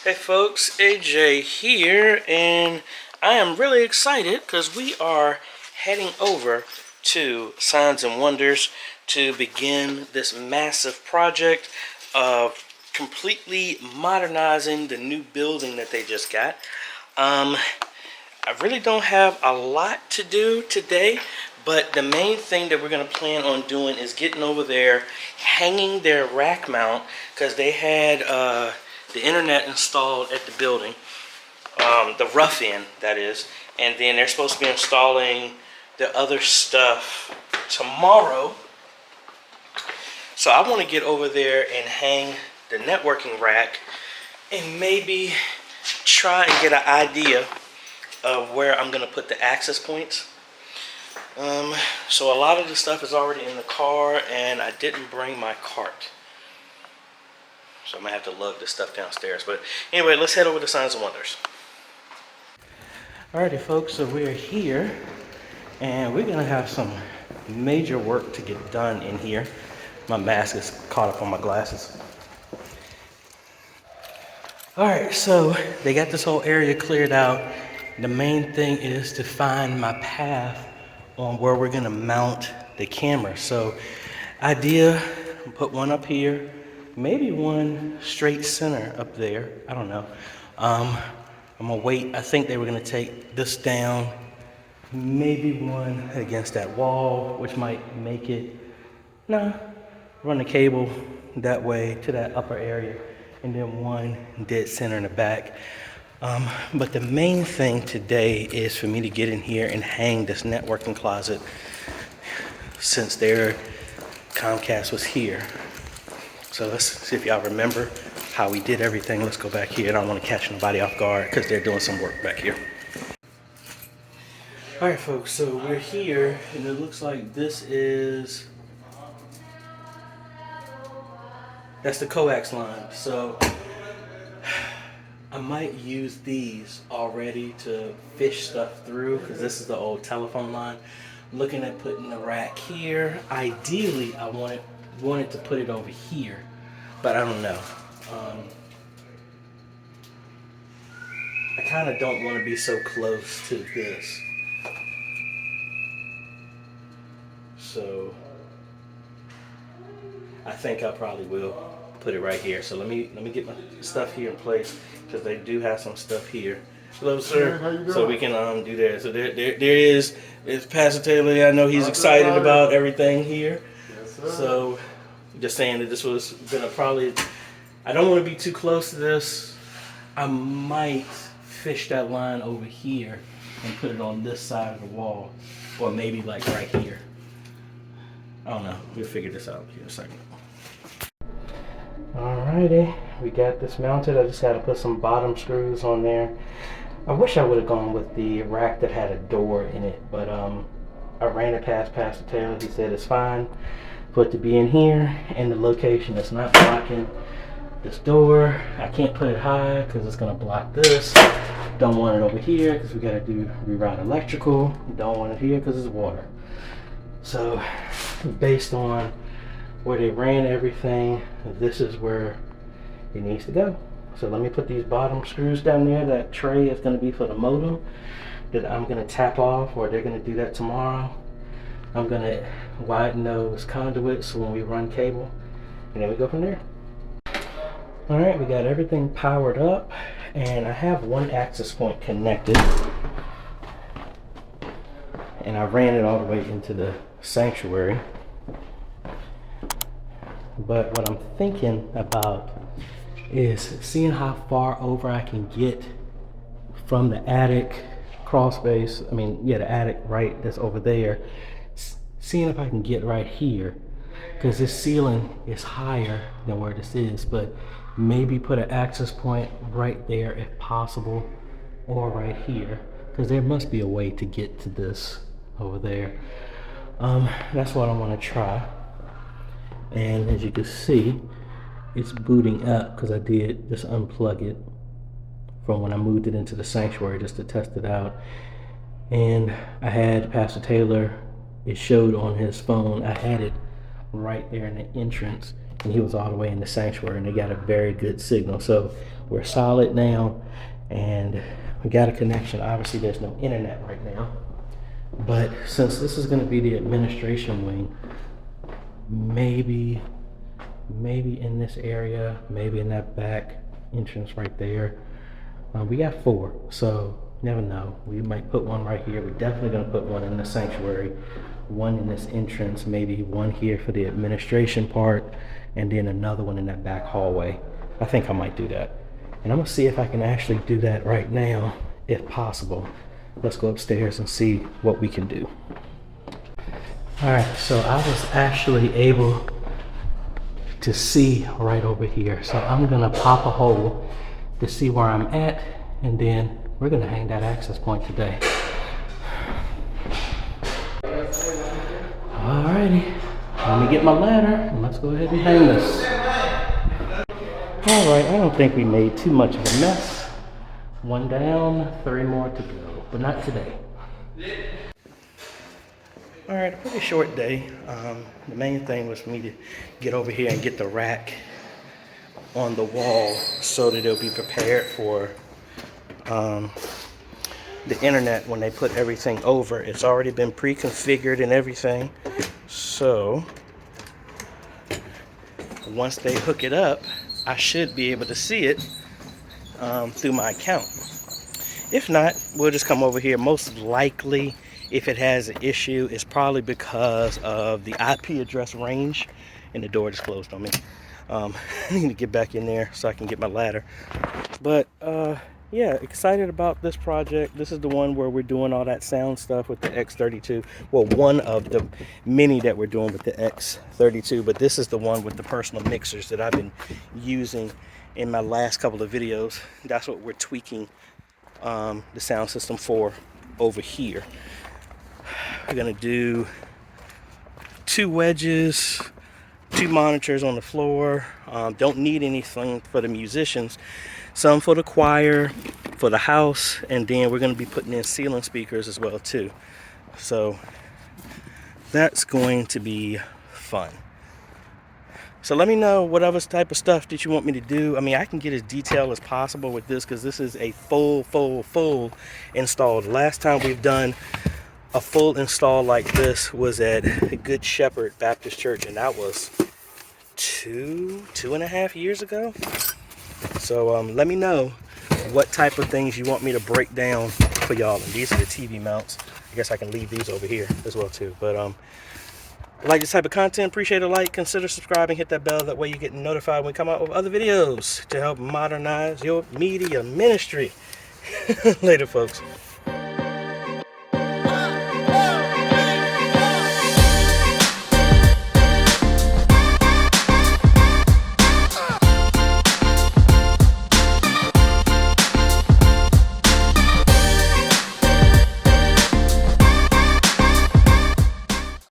Hey folks, AJ here, and I am really excited because we are heading over to Signs and Wonders to begin this massive project of completely modernizing the new building that they just got. I really don't have a lot to do today, but the main thing that we're going to plan on doing is getting over there, hanging their rack mount, because they had the internet installed at the building, the rough end, that is, and then they're supposed to be installing the other stuff tomorrow. So I want to get over there and hang the networking rack and maybe try and get an idea of where I'm going to put the access points. So a lot of the stuff is already in the car, and I didn't bring my cart. So I'm going to have to lug this stuff downstairs. But anyway, let's head over to Signs and Wonders. Alrighty folks, so we're here, and we're going to have some major work to get done in here. My mask is caught up on my glasses. Alright, so they got this whole area cleared out. The main thing is to find my path on where we're going to mount the camera. So idea, put one up here, maybe one straight center up there. I don't know. I'm going to wait. I think they were going to take this down, maybe one against that wall, which might make it, run the cable that way to that upper area, and then one dead center in the back. But the main thing today is for me to get in here and hang this networking closet, since their Comcast was here. So let's see if y'all remember how we did everything. Let's go back here. I don't want to catch nobody off guard because they're doing some work back here. All right, folks, so we're here, and it looks like that's the coax line. So I might use these already to fish stuff through, because this is the old telephone line. I'm looking at putting the rack here. Ideally, I wanted to put it over here, but I don't know. I kind of don't want to be so close to this. So I think I probably will put it right here. So let me get my stuff here in place, because they do have some stuff here. Hello, sir. How you doing? So we can do that. So there is Pastor Taylor. I know he's excited about everything here. Yes, sir. So just saying that this was gonna probably, I don't want to be too close to this. I might fish that line over here and put it on this side of the wall, or maybe like right here. I don't know. We'll figure this out here in a second. Alrighty, we got this mounted. I just had to put some bottom screws on there. I wish I would have gone with the rack that had a door in it, but I ran it past Pastor Taylor. He said it's fine for it to be in here, and the location is not blocking this door. I can't put it high because it's going to block this. Don't want it over here because we got to reroute electrical. Don't want it here because it's water. So based on where they ran everything, this is where it needs to go. So let me put these bottom screws down there. That tray is going to be for the modem that I'm going to tap off, or they're going to do that tomorrow. I'm going to widen those conduits so when we run cable, and then we go from there. All right, we got everything powered up, and I have one access point connected, and I ran it all the way into the sanctuary. But what I'm thinking about is seeing how far over I can get from the attic crawl space. The attic right that's over there. Seeing if I can get right here, because this ceiling is higher than where this is, but maybe put an access point right there if possible, or right here, because there must be a way to get to this over there. That's what I want to try. And as you can see, it's booting up because I did just unplug it from when I moved it into the sanctuary just to test it out. And I had Pastor Taylor, it showed on his phone, I had it right there in the entrance, and he was all the way in the sanctuary, and they got a very good signal. So we're solid now, and we got a connection. Obviously there's no internet right now, but since this is going to be the administration wing, maybe in this area, maybe in that back entrance right there. We got 4, so never know. We might put one right here. We're definitely going to put one in the sanctuary, one in this entrance, maybe one here for the administration part, and then another one in that back hallway. I think I might do that. And I'm going to see if I can actually do that right now, if possible. Let's go upstairs and see what we can do. All right, so I was actually able to see right over here. So I'm gonna pop a hole to see where I'm at, and then we're gonna hang that access point today. Alrighty, let me get my ladder and let's go ahead and hang this. Alright, I don't think we made too much of a mess. 1 down, 3 more to go, but not today. All right, a pretty short day. The main thing was for me to get over here and get the rack on the wall so that it'll be prepared for the internet when they put everything over. It's already been pre-configured and everything. So once they hook it up, I should be able to see it through my account. If not, we'll just come over here. Most likely, if it has an issue, it's probably because of the IP address range, and the door just closed on me. I need to get back in there so I can get my ladder. But yeah, excited about this project. This is the one where we're doing all that sound stuff with the X32. Well, one of the many that we're doing with the X32, but this is the one with the personal mixers that I've been using in my last couple of videos. That's what we're tweaking the sound system for over here. We're gonna do 2 wedges, 2 monitors on the floor. Don't need anything for the musicians. Some for the choir, for the house, and then we're gonna be putting in ceiling speakers as well too. So that's going to be fun. So let me know what other type of stuff that you want me to do. I mean, I can get as detailed as possible with this because this is a full install. The last time we've done a full install like this was at Good Shepherd Baptist Church, and that was 2.5 years ago. So let me know what type of things you want me to break down for y'all. And these are the TV mounts. I guess I can leave these over here as well too. But like this type of content, appreciate a like, consider subscribing, hit that bell. That way you get notified when we come out with other videos to help modernize your media ministry. Later, folks.